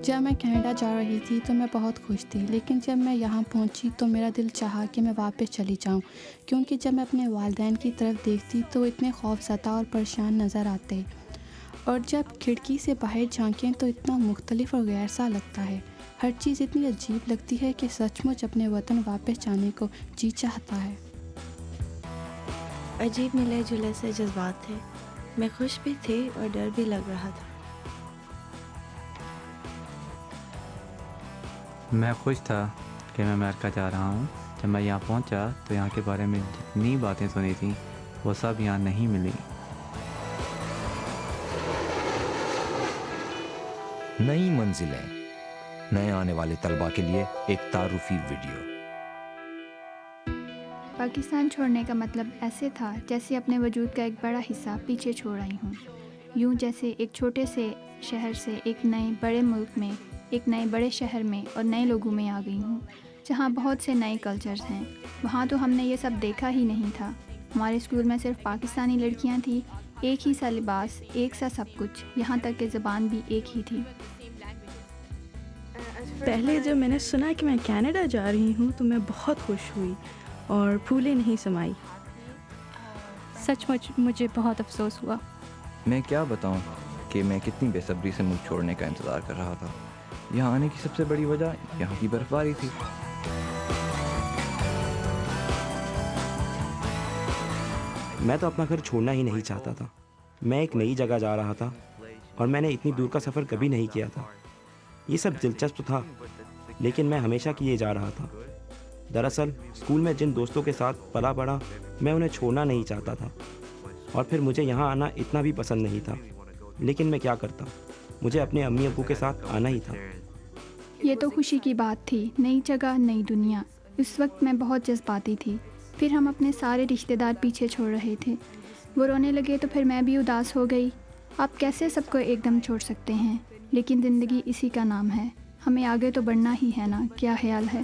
جب میں کینیڈا جا رہی تھی تو میں بہت خوش تھی، لیکن جب میں یہاں پہنچی تو میرا دل چاہا کہ میں واپس چلی جاؤں، کیونکہ جب میں اپنے والدین کی طرف دیکھتی تو وہ اتنے خوفزدہ اور پریشان نظر آتے، اور جب کھڑکی سے باہر جھانکیں تو اتنا مختلف اور غیر سا لگتا ہے۔ ہر چیز اتنی عجیب لگتی ہے کہ سچ مچ اپنے وطن واپس جانے کو جی چاہتا ہے۔ عجیب ملے جلے سے جذبات تھے، میں خوش بھی تھی اور ڈر بھی لگ رہا تھا۔ میں خوش تھا کہ میں امریکہ جا رہا ہوں۔ جب میں یہاں پہنچا تو یہاں کے بارے میں جتنی باتیں سنی تھیں وہ سب یہاں نہیں ملیں۔ نئی منزلیں، نئے آنے والے طلباء کے لیے ایک تعارفی ویڈیو۔ پاکستان چھوڑنے کا مطلب ایسے تھا جیسے اپنے وجود کا ایک بڑا حصہ پیچھے چھوڑ آئی ہوں، یوں جیسے ایک چھوٹے سے شہر سے ایک نئے بڑے ملک میں، ایک نئے بڑے شہر میں اور نئے لوگوں میں آ گئی ہوں، جہاں بہت سے نئے کلچرز ہیں۔ وہاں تو ہم نے یہ سب دیکھا ہی نہیں تھا۔ ہمارے اسکول میں صرف پاکستانی لڑکیاں تھیں، ایک ہی سا لباس، ایک سا سب کچھ، یہاں تک کہ زبان بھی ایک ہی تھی۔ پہلے جب میں نے سنا کہ میں کینیڈا جا رہی ہوں تو میں بہت خوش ہوئی اور پھولیں نہیں سمائی۔ سچ مچ مجھے بہت افسوس ہوا۔ میں کیا بتاؤں کہ میں کتنی بے صبری سے ملک چھوڑنے کا انتظار کر رہا تھا۔ یہاں آنے کی سب سے بڑی وجہ یہاں کی برف باری تھی۔ میں تو اپنا گھر چھوڑنا ہی نہیں چاہتا تھا۔ میں ایک نئی جگہ جا رہا تھا اور میں نے اتنی دور کا سفر کبھی نہیں کیا تھا۔ یہ سب دلچسپ تھا، لیکن میں ہمیشہ کیے جا رہا تھا۔ دراصل اسکول میں جن دوستوں کے ساتھ پلا بڑھا میں انہیں چھوڑنا نہیں چاہتا تھا، اور پھر مجھے یہاں آنا اتنا بھی پسند نہیں تھا، لیکن میں کیا کرتا، مجھے اپنے امی ابو کے ساتھ آنا ہی تھا۔ یہ تو خوشی کی بات تھی، نئی جگہ، نئی دنیا۔ اس وقت میں بہت جذباتی تھی۔ پھر ہم اپنے سارے رشتہ دار پیچھے چھوڑ رہے تھے، وہ رونے لگے تو پھر میں بھی اداس ہو گئی۔ آپ کیسے سب کو ایک دم چھوڑ سکتے ہیں؟ لیکن زندگی اسی کا نام ہے، ہمیں آگے تو بڑھنا ہی ہے نا، کیا خیال ہے؟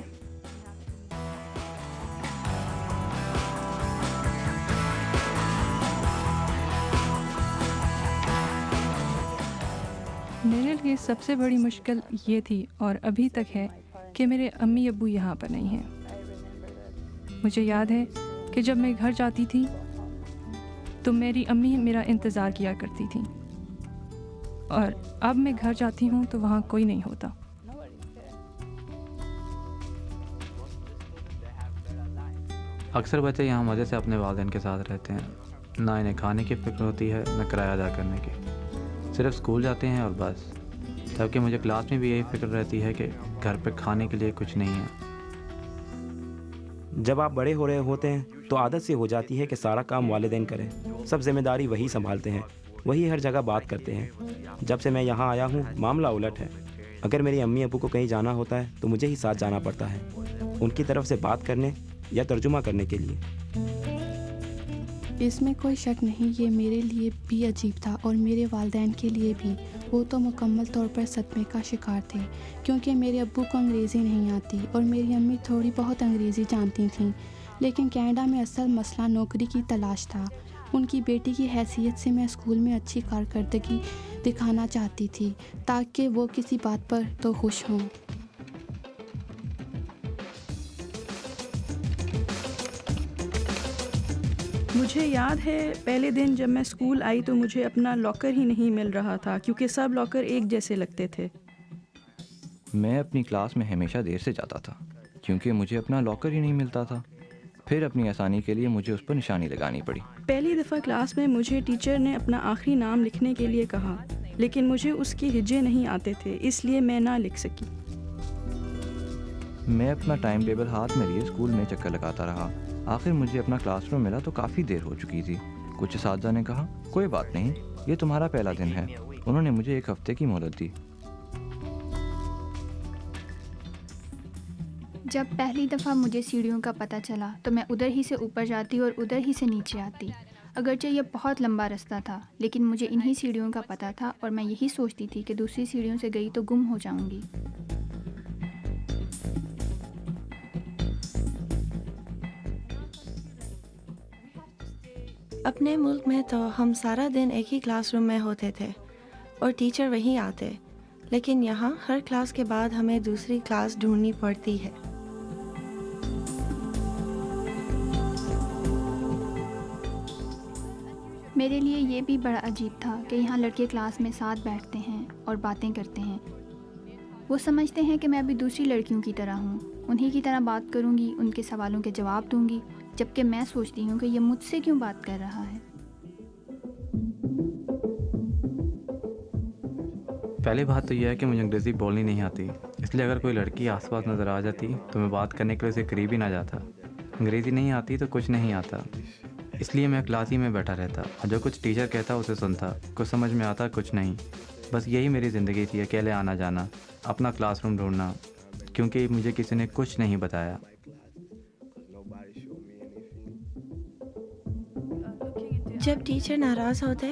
میرے لیے سب سے بڑی مشکل یہ تھی اور ابھی تک ہے کہ میرے امی ابو یہاں پر نہیں ہیں۔ مجھے یاد ہے کہ جب میں گھر جاتی تھی تو میری امی میرا انتظار کیا کرتی تھیں، اور اب میں گھر جاتی ہوں تو وہاں کوئی نہیں ہوتا۔ اکثر بچے یہاں مزے سے اپنے والدین کے ساتھ رہتے ہیں، نہ انہیں کھانے کی فکر ہوتی ہے نہ کرایہ ادا کرنے کی، صرف اسکول جاتے ہیں اور بس۔ جبکہ مجھے کلاس میں بھی یہی فکر رہتی ہے کہ گھر پہ کھانے کے لیے کچھ نہیں ہے۔ جب آپ بڑے ہو رہے ہوتے ہیں تو عادت سے ہو جاتی ہے کہ سارا کام والدین کریں، سب ذمہ داری وہی سنبھالتے ہیں، وہی ہر جگہ بات کرتے ہیں۔ جب سے میں یہاں آیا ہوں معاملہ الٹ ہے۔ اگر میری امی ابو کو کہیں جانا ہوتا ہے تو مجھے ہی ساتھ جانا پڑتا ہے، ان کی طرف سے بات کرنے یا ترجمہ کرنے کے لیے۔ اس میں کوئی شک نہیں، یہ میرے لیے بھی عجیب تھا اور میرے والدین کے لیے بھی۔ وہ تو مکمل طور پر صدمے کا شکار تھے، کیونکہ میرے ابو کو انگریزی نہیں آتی اور میری امی تھوڑی بہت انگریزی جانتی تھیں۔ لیکن کینیڈا میں اصل مسئلہ نوکری کی تلاش تھا۔ ان کی بیٹی کی حیثیت سے میں اسکول میں اچھی کارکردگی دکھانا چاہتی تھی تاکہ وہ کسی بات پر تو خوش ہوں۔ مجھے یاد ہے پہلے دن جب میں اسکول آئی تو مجھے اپنا لاکر ہی نہیں مل رہا تھا، کیونکہ سب لاکر ایک جیسے لگتے تھے۔ میں اپنی کلاس میں ہمیشہ دیر سے جاتا تھا کیونکہ مجھے اپنا لاکر ہی نہیں ملتا تھا۔ پھر اپنی آسانی کے لیے مجھے اس پر نشانی لگانی پڑی۔ پہلی دفعہ کلاس میں مجھے ٹیچر نے اپنا آخری نام لکھنے کے لیے کہا، لیکن مجھے اس کی ہجے نہیں آتے تھے، اس لیے میں نہ لکھ سکی۔ میں اپنا ٹائم ٹیبل ہاتھ میں لیے اسکول میں چکر لگاتا رہا۔ آخر مجھے اپنا کلاس روم ملا تو کافی دیر ہو چکی تھی۔ کچھ اساتذہ نے کہا، کوئی بات نہیں، یہ تمہارا پہلا دن ہے۔ انہوں نے مجھے 1 ہفتے کی مہلت دی۔ جب پہلی دفعہ مجھے سیڑھیوں کا پتہ چلا تو میں ادھر ہی سے اوپر جاتی اور ادھر ہی سے نیچے آتی۔ اگرچہ یہ بہت لمبا رستہ تھا، لیکن مجھے انہی سیڑھیوں کا پتہ تھا اور میں یہی سوچتی تھی کہ دوسری سیڑھیوں سے گئی تو گم ہو جاؤں گی۔ اپنے ملک میں تو ہم سارا دن ایک ہی کلاس روم میں ہوتے تھے اور ٹیچر وہیں آتے، لیکن یہاں ہر کلاس کے بعد ہمیں دوسری کلاس ڈھونڈنی پڑتی ہے۔ میرے لیے یہ بھی بڑا عجیب تھا کہ یہاں لڑکے کلاس میں ساتھ بیٹھتے ہیں اور باتیں کرتے ہیں۔ وہ سمجھتے ہیں کہ میں ابھی دوسری لڑکیوں کی طرح ہوں، انہی کی طرح بات کروں گی، ان کے سوالوں کے جواب دوں گی، جبکہ میں سوچتی ہوں کہ یہ مجھ سے کیوں بات کر رہا ہے۔ پہلی بات تو یہ ہے کہ مجھے انگریزی بولنی نہیں آتی، اس لیے اگر کوئی لڑکی آس پاس نظر آ جاتی تو میں بات کرنے کے لیے اسے قریب ہی نہ جاتا۔ انگریزی نہیں آتی تو کچھ نہیں آتا، اس لیے میں کلاس ہی میں بیٹھا رہتا اور جو کچھ ٹیچر کہتا اسے سنتا، کچھ سمجھ میں آتا کچھ نہیں۔ بس یہی میری زندگی تھی، اکیلے آنا جانا، اپنا کلاس روم ڈھونڈنا، کیونکہ مجھے کسی نے کچھ نہیں بتایا۔ جب ٹیچر ناراض ہوتے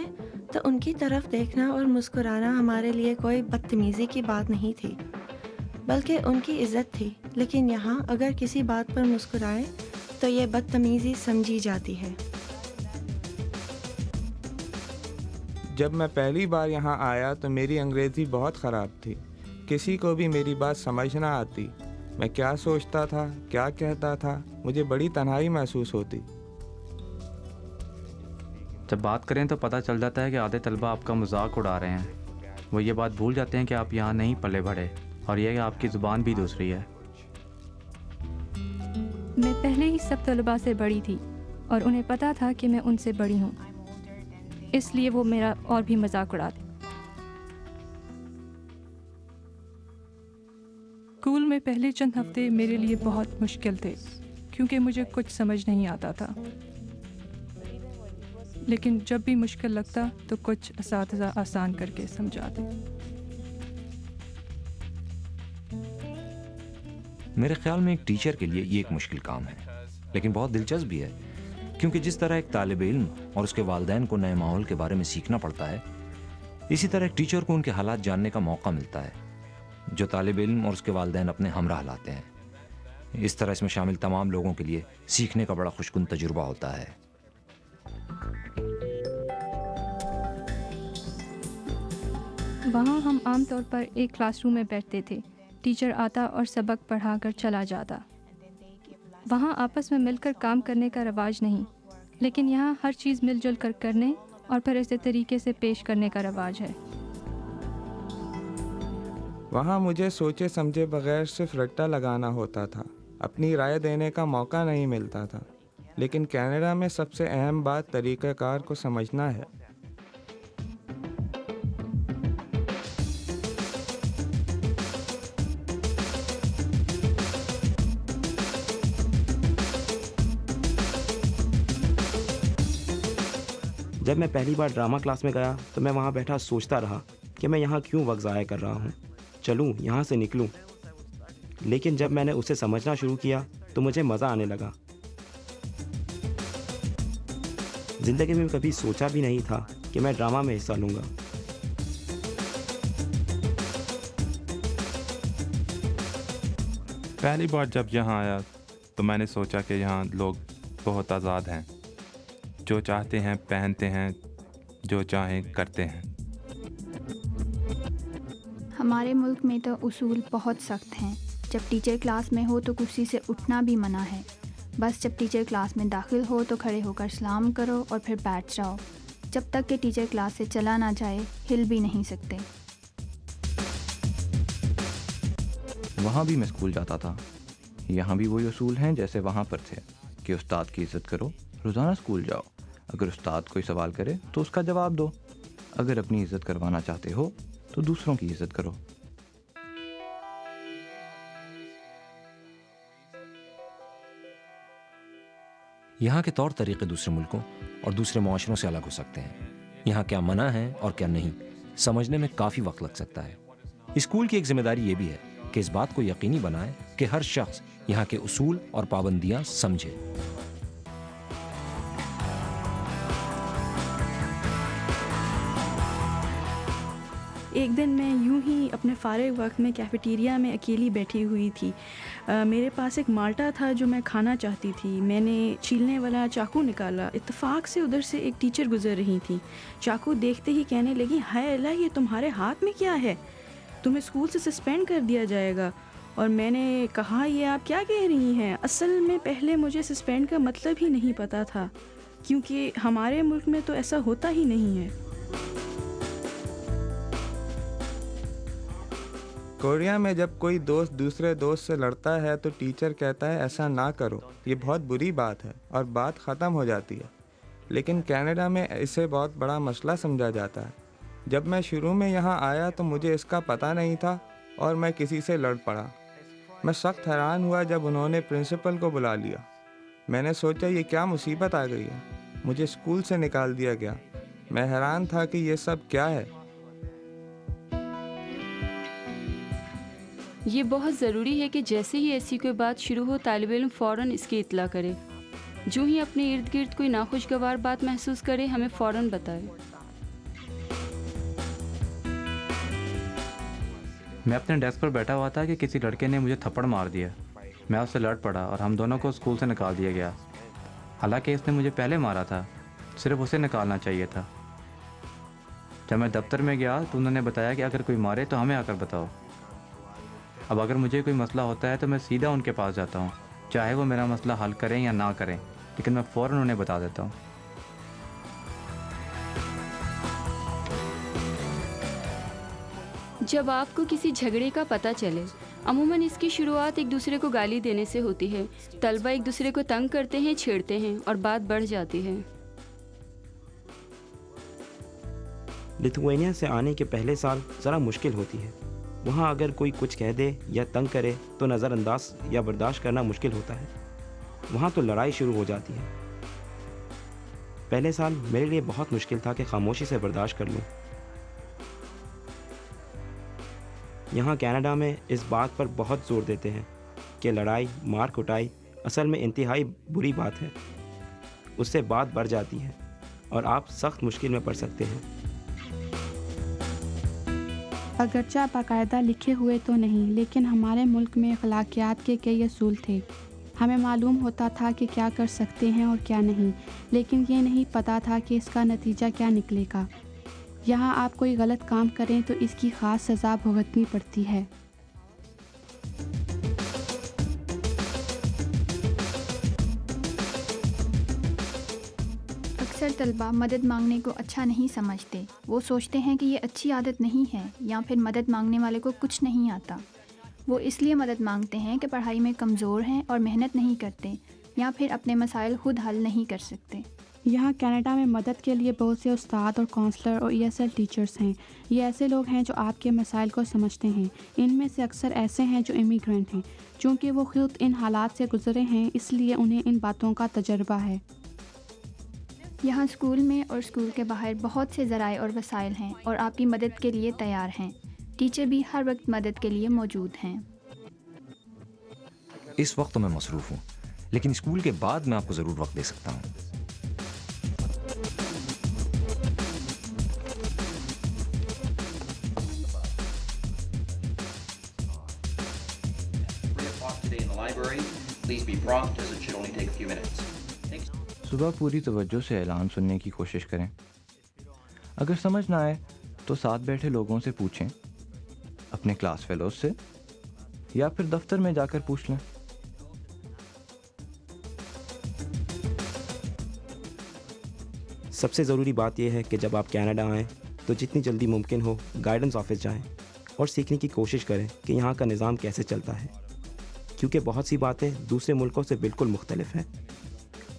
تو ان کی طرف دیکھنا اور مسکرانا ہمارے لیے کوئی بدتمیزی کی بات نہیں تھی، بلکہ ان کی عزت تھی۔ لیکن یہاں اگر کسی بات پر مسکرائیں تو یہ بدتمیزی سمجھی جاتی ہے۔ جب میں پہلی بار یہاں آیا تو میری انگریزی بہت خراب تھی، کسی کو بھی میری بات سمجھ نہ آتی۔ میں کیا سوچتا تھا، کیا کہتا تھا، مجھے بڑی تنہائی محسوس ہوتی۔ جب بات کریں تو پتہ چل جاتا ہے کہ آدھے طلبہ آپ کا مذاق اڑا رہے ہیں، وہ یہ بات بھول جاتے ہیں کہ آپ یہاں نہیں پلے بڑھے، اور یہ کہ آپ کی زبان بھی دوسری ہے۔ میں پہلے ہی سب طلباء سے بڑی تھی اور انہیں پتہ تھا کہ میں ان سے بڑی ہوں، اس لیے وہ میرا اور بھی مذاق اڑاتے۔ اسکول میں پہلے چند ہفتے میرے لیے بہت مشکل تھے کیونکہ مجھے کچھ سمجھ نہیں آتا تھا، لیکن جب بھی مشکل لگتا تو کچھ اساتذہ آسان کر کے سمجھاتے۔ میرے خیال میں ایک ٹیچر کے لیے یہ ایک مشکل کام ہے، لیکن بہت دلچسپ بھی ہے، کیونکہ جس طرح ایک طالب علم اور اس کے والدین کو نئے ماحول کے بارے میں سیکھنا پڑتا ہے، اسی طرح ایک ٹیچر کو ان کے حالات جاننے کا موقع ملتا ہے جو طالب علم اور اس کے والدین اپنے ہمراہ لاتے ہیں۔ اس طرح اس میں شامل تمام لوگوں کے لیے سیکھنے کا بڑا خوشگوار تجربہ ہوتا ہے۔ وہاں ہم عام طور پر ایک کلاس روم میں بیٹھتے تھے، ٹیچر آتا اور سبق پڑھا کر چلا جاتا۔ وہاں آپس میں مل کر کام کرنے کا رواج نہیں، لیکن یہاں ہر چیز مل جل کر کرنے اور پھر اسی طریقے سے پیش کرنے کا رواج ہے۔ وہاں مجھے سوچے سمجھے بغیر صرف رٹا لگانا ہوتا تھا، اپنی رائے دینے کا موقع نہیں ملتا تھا۔ لیکن کینیڈا میں سب سے اہم بات طریقہ کار کو سمجھنا ہے۔ جب میں پہلی بار ڈرامہ کلاس میں گیا تو میں وہاں بیٹھا سوچتا رہا کہ میں یہاں کیوں وقت ضائع کر رہا ہوں، چلوں یہاں سے نکلوں۔ لیکن جب میں نے اسے سمجھنا شروع کیا تو مجھے مزہ آنے لگا۔ زندگی میں کبھی سوچا بھی نہیں تھا کہ میں ڈرامہ میں حصہ لوں گا۔ پہلی بار جب یہاں آیا تو میں نے سوچا کہ یہاں لوگ بہت آزاد ہیں، جو چاہتے ہیں پہنتے ہیں، جو چاہیں کرتے ہیں۔ ہمارے ملک میں تو اصول بہت سخت ہیں۔ جب ٹیچر کلاس میں ہو تو کرسی سے اٹھنا بھی منع ہے، بس جب ٹیچر کلاس میں داخل ہو تو کھڑے ہو کر سلام کرو اور پھر بیٹھ جاؤ۔ جب تک کہ ٹیچر کلاس سے چلا نہ جائے ہل بھی نہیں سکتے۔ وہاں بھی میں اسکول جاتا تھا، یہاں بھی وہی اصول ہیں جیسے وہاں پر تھے کہ استاد کی عزت کرو، روزانہ اسکول جاؤ، اگر استاد کوئی سوال کرے تو اس کا جواب دو، اگر اپنی عزت کروانا چاہتے ہو تو دوسروں کی عزت کرو۔ یہاں کے طور طریقے دوسرے ملکوں اور دوسرے معاشروں سے الگ ہو سکتے ہیں۔ یہاں کیا منع ہے اور کیا نہیں سمجھنے میں کافی وقت لگ سکتا ہے۔ اسکول کی ایک ذمہ داری یہ بھی ہے کہ اس بات کو یقینی بنائے کہ ہر شخص یہاں کے اصول اور پابندیاں سمجھے۔ ایک دن میں یوں ہی اپنے فارغ وقت میں کیفیٹیریا میں اکیلی بیٹھی ہوئی تھی۔ میرے پاس ایک مالٹا تھا جو میں کھانا چاہتی تھی۔ میں نے چھیلنے والا چاقو نکالا، اتفاق سے ادھر سے ایک ٹیچر گزر رہی تھی۔ چاقو دیکھتے ہی کہنے لگی، ہائے اللہ، یہ تمہارے ہاتھ میں کیا ہے؟ تمہیں اسکول سے سسپینڈ کر دیا جائے گا. اور میں نے کہا یہ آپ کیا کہہ رہی ہیں؟ اصل میں پہلے مجھے سسپینڈ کا مطلب ہی نہیں پتہ تھا، کیونکہ ہمارے ملک میں تو ایسا ہوتا ہی نہیں ہے. کوریا میں جب کوئی دوست دوسرے دوست سے لڑتا ہے تو ٹیچر کہتا ہے ایسا نہ کرو، یہ بہت بری بات ہے، اور بات ختم ہو جاتی ہے. لیکن کینیڈا میں اسے بہت بڑا مسئلہ سمجھا جاتا ہے. جب میں شروع میں یہاں آیا تو مجھے اس کا پتہ نہیں تھا اور میں کسی سے لڑ پڑا. میں سخت حیران ہوا جب انہوں نے پرنسپل کو بلا لیا. میں نے سوچا یہ کیا مصیبت آ گئی ہے. مجھے اسکول سے نکال دیا گیا. میں حیران تھا کہ یہ سب کیا ہے. یہ بہت ضروری ہے کہ جیسے ہی ایسی کوئی بات شروع ہو طالب علم فوراً اس کی اطلاع کرے. جو ہی اپنے ارد گرد کوئی ناخوشگوار بات محسوس کرے ہمیں فوراً بتائے. میں اپنے ڈیسک پر بیٹھا ہوا تھا کہ کسی لڑکے نے مجھے تھپڑ مار دیا. میں اس سے لڑ پڑا اور ہم دونوں کو اسکول سے نکال دیا گیا. حالانکہ اس نے مجھے پہلے مارا تھا، صرف اسے نکالنا چاہیے تھا. جب میں دفتر میں گیا تو انہوں نے بتایا کہ اگر کوئی مارے تو ہمیں آ کر بتاؤ. اب اگر مجھے کوئی مسئلہ ہوتا ہے تو میں سیدھا ان کے پاس جاتا ہوں، چاہے وہ میرا مسئلہ حل کریں یا نہ کریں، لیکن میں فوراً انہیں بتا دیتا ہوں. جب آپ کو کسی جھگڑے کا پتہ چلے، عموماً اس کی شروعات ایک دوسرے کو گالی دینے سے ہوتی ہے. طلبہ ایک دوسرے کو تنگ کرتے ہیں، چھیڑتے ہیں اور بات بڑھ جاتی ہے. لتھوینیا سے آنے کے پہلے سال ذرا مشکل ہوتی ہے. وہاں اگر کوئی کچھ کہہ دے یا تنگ کرے تو نظر انداز یا برداشت کرنا مشکل ہوتا ہے. وہاں تو لڑائی شروع ہو جاتی ہے. پہلے سال میرے لیے بہت مشکل تھا کہ خاموشی سے برداشت کر لوں. یہاں کینیڈا میں اس بات پر بہت زور دیتے ہیں کہ لڑائی مار کٹائی اصل میں انتہائی بری بات ہے. اس سے بات بڑھ جاتی ہے اور آپ سخت مشکل میں پڑ سکتے ہیں. اگرچہ باقاعدہ لکھے ہوئے تو نہیں، لیکن ہمارے ملک میں اخلاقیات کے کئی اصول تھے. ہمیں معلوم ہوتا تھا کہ کیا کر سکتے ہیں اور کیا نہیں، لیکن یہ نہیں پتہ تھا کہ اس کا نتیجہ کیا نکلے گا. یہاں آپ کوئی غلط کام کریں تو اس کی خاص سزا بھگتنی پڑتی ہے. اکثر طلبہ مدد مانگنے کو اچھا نہیں سمجھتے. وہ سوچتے ہیں کہ یہ اچھی عادت نہیں ہے یا پھر مدد مانگنے والے کو کچھ نہیں آتا. وہ اس لیے مدد مانگتے ہیں کہ پڑھائی میں کمزور ہیں اور محنت نہیں کرتے یا پھر اپنے مسائل خود حل نہیں کر سکتے. یہاں کینیڈا میں مدد کے لیے بہت سے استاد اور کونسلر اور ESL ٹیچرز ہیں. یہ ایسے لوگ ہیں جو آپ کے مسائل کو سمجھتے ہیں. ان میں سے اکثر ایسے ہیں جو امیگرینٹ ہیں. چونکہ وہ خود ان حالات سے گزرے ہیں اس لیے انہیں ان باتوں کا تجربہ ہے. یہاں اسکول میں اور اسکول کے باہر بہت سے ذرائع اور وسائل ہیں اور آپ کی مدد کے لیے تیار ہیں. ٹیچر بھی ہر وقت مدد کے لیے موجود ہیں. اس وقت تو میں مصروف ہوں، لیکن اسکول کے بعد میں آپ کو ضرور وقت دے سکتا ہوں. صبح پوری توجہ سے اعلان سننے کی کوشش کریں. اگر سمجھ نہ آئے تو ساتھ بیٹھے لوگوں سے پوچھیں، اپنے کلاس فیلوز سے، یا پھر دفتر میں جا کر پوچھ لیں. سب سے ضروری بات یہ ہے کہ جب آپ کینیڈا آئیں تو جتنی جلدی ممکن ہو گائیڈنس آفس جائیں اور سیکھنے کی کوشش کریں کہ یہاں کا نظام کیسے چلتا ہے، کیونکہ بہت سی باتیں دوسرے ملکوں سے بالکل مختلف ہیں.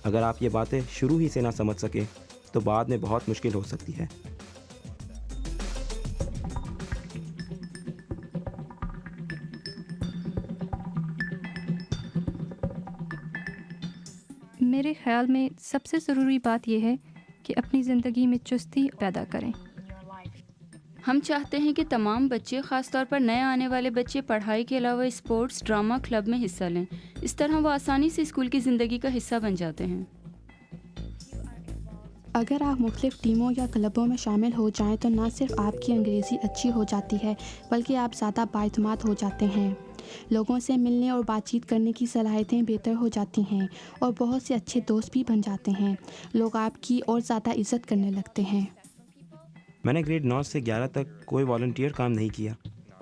اگر آپ یہ باتیں شروع ہی سے نہ سمجھ سکیں تو بعد میں بہت مشکل ہو سکتی ہے. میرے خیال میں سب سے ضروری بات یہ ہے کہ اپنی زندگی میں چستی پیدا کریں. ہم چاہتے ہیں کہ تمام بچے، خاص طور پر نئے آنے والے بچے، پڑھائی کے علاوہ اسپورٹس، ڈرامہ کلب میں حصہ لیں. اس طرح وہ آسانی سے اسکول کی زندگی کا حصہ بن جاتے ہیں. اگر آپ مختلف ٹیموں یا کلبوں میں شامل ہو جائیں تو نہ صرف آپ کی انگریزی اچھی ہو جاتی ہے بلکہ آپ زیادہ بااعتماد ہو جاتے ہیں. لوگوں سے ملنے اور بات چیت کرنے کی صلاحیتیں بہتر ہو جاتی ہیں اور بہت سے اچھے دوست بھی بن جاتے ہیں. لوگ آپ کی اور زیادہ عزت کرنے لگتے ہیں. میں نے گریڈ 9 سے 11 تک کوئی والنٹیئر کام نہیں کیا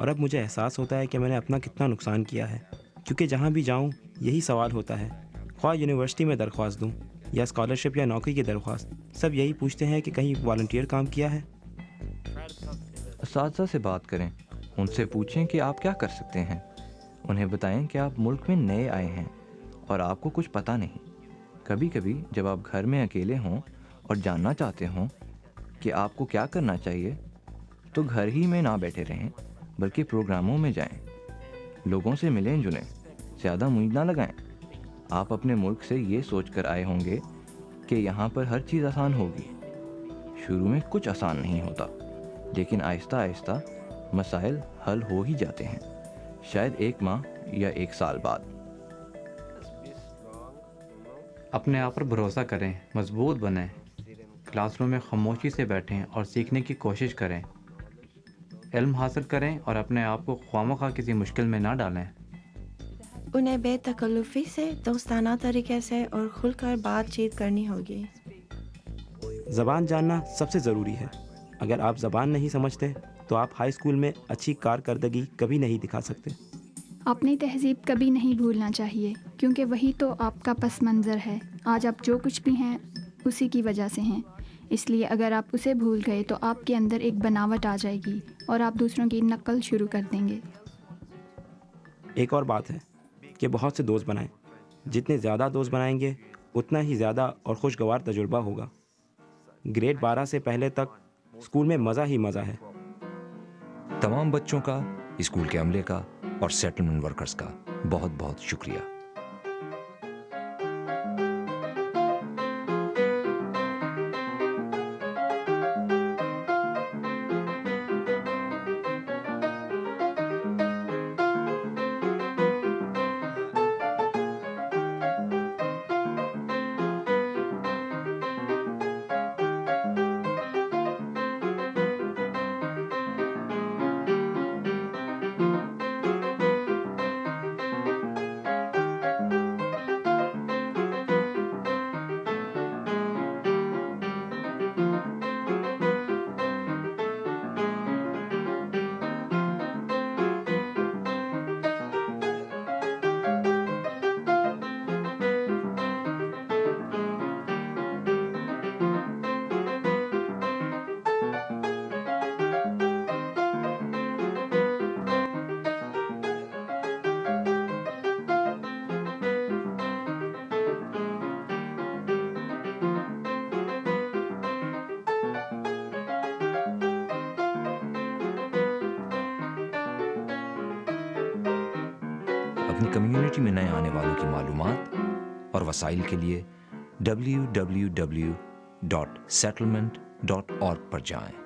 اور اب مجھے احساس ہوتا ہے کہ میں نے اپنا کتنا نقصان کیا ہے، کیونکہ جہاں بھی جاؤں یہی سوال ہوتا ہے، خواہ یونیورسٹی میں درخواست دوں یا اسکالرشپ یا نوکری کی درخواست، سب یہی پوچھتے ہیں کہ کہیں والنٹیئر کام کیا ہے۔ اساتذہ سے بات کریں، ان سے پوچھیں کہ آپ کیا کر سکتے ہیں، انہیں بتائیں کہ آپ ملک میں نئے آئے ہیں اور آپ کو کچھ پتہ نہیں۔ کبھی کبھی جب آپ گھر میں اکیلے ہوں اور جاننا چاہتے ہوں کہ آپ کو کیا کرنا چاہیے تو گھر ہی میں نہ بیٹھے رہیں بلکہ پروگراموں میں جائیں، لوگوں سے ملیں جلیں، زیادہ امید نہ لگائیں۔ آپ اپنے ملک سے یہ سوچ کر آئے ہوں گے کہ یہاں پر ہر چیز آسان ہوگی۔ شروع میں کچھ آسان نہیں ہوتا، لیکن آہستہ آہستہ مسائل حل ہو ہی جاتے ہیں، شاید 1 ماہ یا 1 سال بعد۔ اپنے آپ پر بھروسہ کریں، مضبوط بنیں، کلاس روم میں خاموشی سے بیٹھیں اور سیکھنے کی کوشش کریں، علم حاصل کریں اور اپنے آپ کو خواہ کسی مشکل میں نہ ڈالیں۔ انہیں بے تکلفی سے، دوستانہ طریقے سے اور کھل کر بات چیت کرنی ہوگی۔ زبان جاننا سب سے ضروری ہے۔ اگر آپ زبان نہیں سمجھتے تو آپ ہائی اسکول میں اچھی کارکردگی کبھی نہیں دکھا سکتے۔ اپنی تہذیب کبھی نہیں بھولنا چاہیے، کیونکہ وہی تو آپ کا پس منظر ہے۔ آج آپ جو کچھ بھی ہیں اسی کی وجہ سے ہیں، اس لیے اگر آپ اسے بھول گئے تو آپ کے اندر ایک بناوٹ آ جائے گی اور آپ دوسروں کی نقل شروع کر دیں گے۔ ایک اور بات ہے کہ بہت سے دوست بنائیں، جتنے زیادہ دوست بنائیں گے اتنا ہی زیادہ اور خوشگوار تجربہ ہوگا۔ گریڈ 12 سے پہلے تک اسکول میں مزہ ہی مزہ ہے۔ تمام بچوں کا، اسکول کے عملے کا اور سیٹلمنٹ ورکرز کا بہت بہت شکریہ۔ اپنی کمیونٹی میں نئے آنے والوں کی معلومات اور وسائل کے لیے www.settlement.org پر جائیں۔